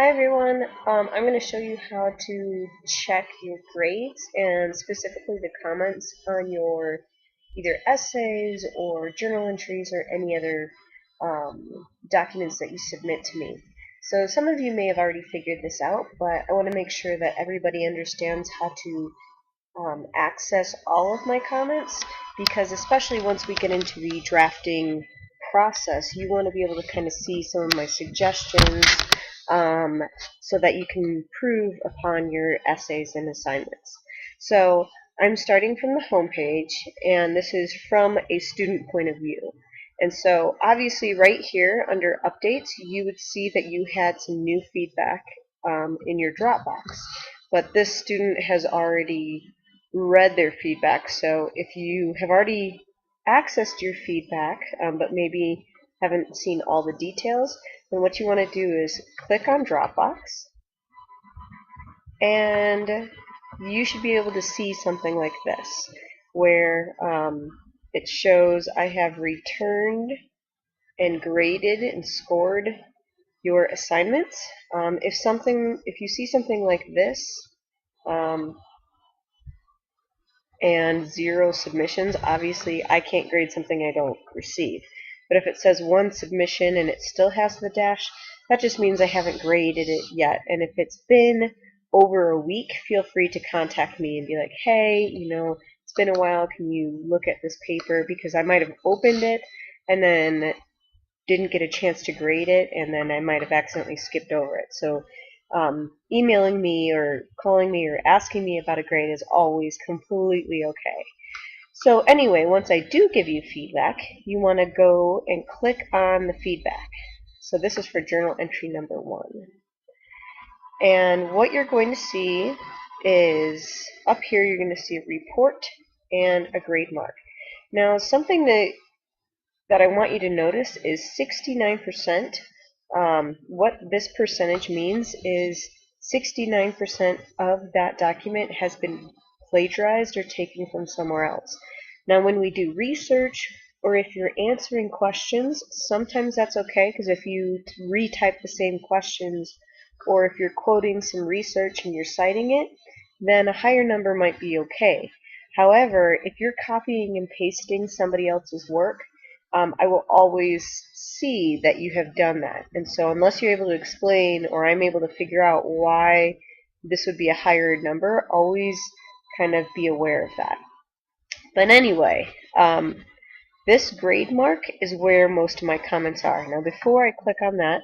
Hi everyone, I'm going to show you how to check your grades and specifically the comments on your either essays or journal entries or any other documents that you submit to me. So some of you may have already figured this out, but I want to make sure that everybody understands how to access all of my comments, because especially once we get into the drafting process, you want to be able to kind of see some of my suggestions, um, so that you can improve upon your essays and assignments. So I'm starting from the home page, and this is from a student point of view. And so obviously right here under updates, you would see that you had some new feedback in your Dropbox. But this student has already read their feedback. So if you have already accessed your feedback, but maybe haven't seen all the details, then what you want to do is click on Dropbox, and you should be able to see something like this, where it shows I have returned and graded and scored your assignments. If you see something like this, um, and 0 submissions, obviously I can't grade something I don't receive. But if it says 1 submission and it still has the dash, that just means I haven't graded it yet. And if it's been over a week, feel free to contact me and be like, hey, it's been a while, can you look at this paper? Because I might have opened it and then didn't get a chance to grade it, and then I might have accidentally skipped over it. So emailing me or calling me or asking me about a grade is always completely okay. So anyway, once I do give you feedback, you want to go and click on the feedback. So this is for journal entry number 1. And what you're going to see is up here you're going to see a report and a grade mark. Now something that I want you to notice is 69%. What this percentage means is 69% of that document has been plagiarized or taken from somewhere else. Now, when we do research or if you're answering questions, sometimes that's okay, because if you retype the same questions or if you're quoting some research and you're citing it, then a higher number might be okay. However, if you're copying and pasting somebody else's work, I will always see that you have done that. And so unless you're able to explain or I'm able to figure out why this would be a higher number, always kind of be aware of that. But anyway, this grade mark is where most of my comments are. Now before I click on that,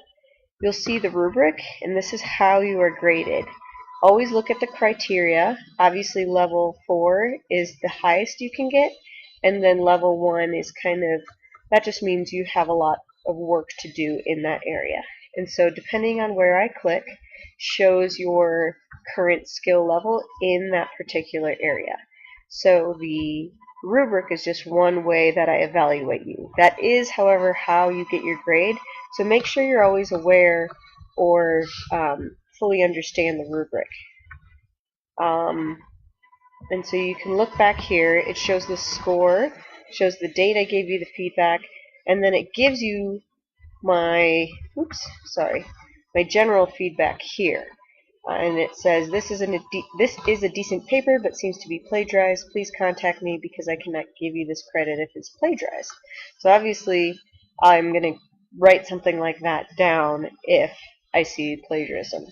you'll see the rubric, and this is how you are graded. Always look at the criteria. Obviously level 4 is the highest you can get, and then level 1 is that just means you have a lot of work to do in that area. And so depending on where I click, shows your current skill level in that particular area. So the rubric is just one way that I evaluate you. That is, however, how you get your grade. So make sure you're always aware or fully understand the rubric. And so you can look back here. It shows the score, shows the date I gave you the feedback, and then it gives you my general feedback here. And it says this is a decent paper but seems to be plagiarized. Please contact me because I cannot give you this credit if it's plagiarized. So obviously I'm going to write something like that down if I see plagiarism.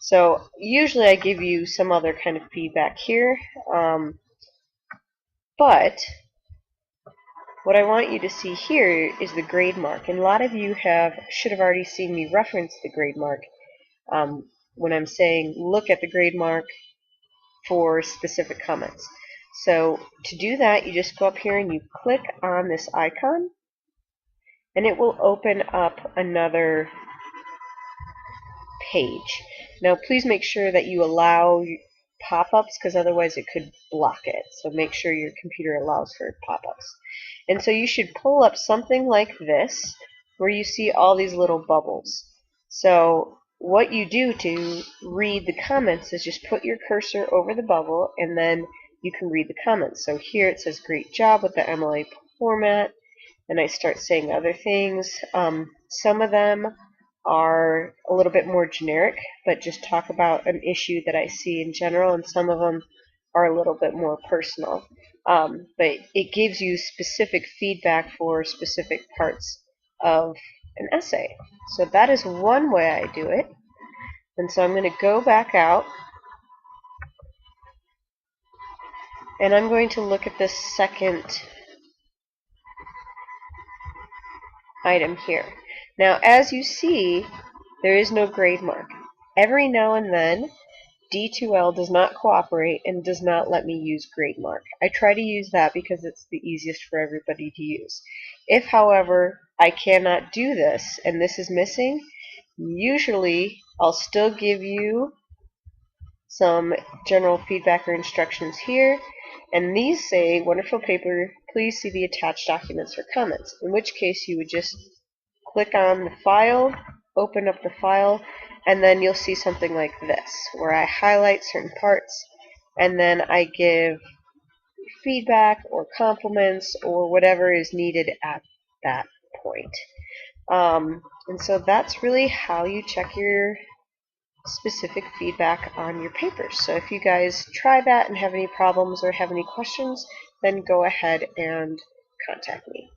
So usually I give you some other kind of feedback here, but what I want you to see here is the grade mark, and a lot of you should have already seen me reference the grade mark when I'm saying look at the grade mark for specific comments. So to do that, you just go up here and you click on this icon, and it will open up another page. Now please make sure that you allow pop-ups, because otherwise it could block it. So make sure your computer allows for pop-ups. And so you should pull up something like this where you see all these little bubbles. So what you do to read the comments is just put your cursor over the bubble and then you can read the comments. So here it says great job with the MLA format, and I start saying other things. Some of them are a little bit more generic, but just talk about an issue that I see in general, and some of them are a little bit more personal. But it gives you specific feedback for specific parts of an essay. So that is one way I do it. And so I'm going to go back out, and I'm going to look at this second item here. Now, as you see, there is no grade mark. Every now and then, D2L does not cooperate and does not let me use grade mark. I try to use that because it's the easiest for everybody to use. If, however, I cannot do this and this is missing, usually I'll still give you some general feedback or instructions here, and these say, wonderful paper, please see the attached documents for comments, in which case you would just click on the file, open up the file, and then you'll see something like this, where I highlight certain parts, and then I give feedback or compliments or whatever is needed at that point. And so that's really how you check your specific feedback on your papers. So if you guys try that and have any problems or have any questions, then go ahead and contact me.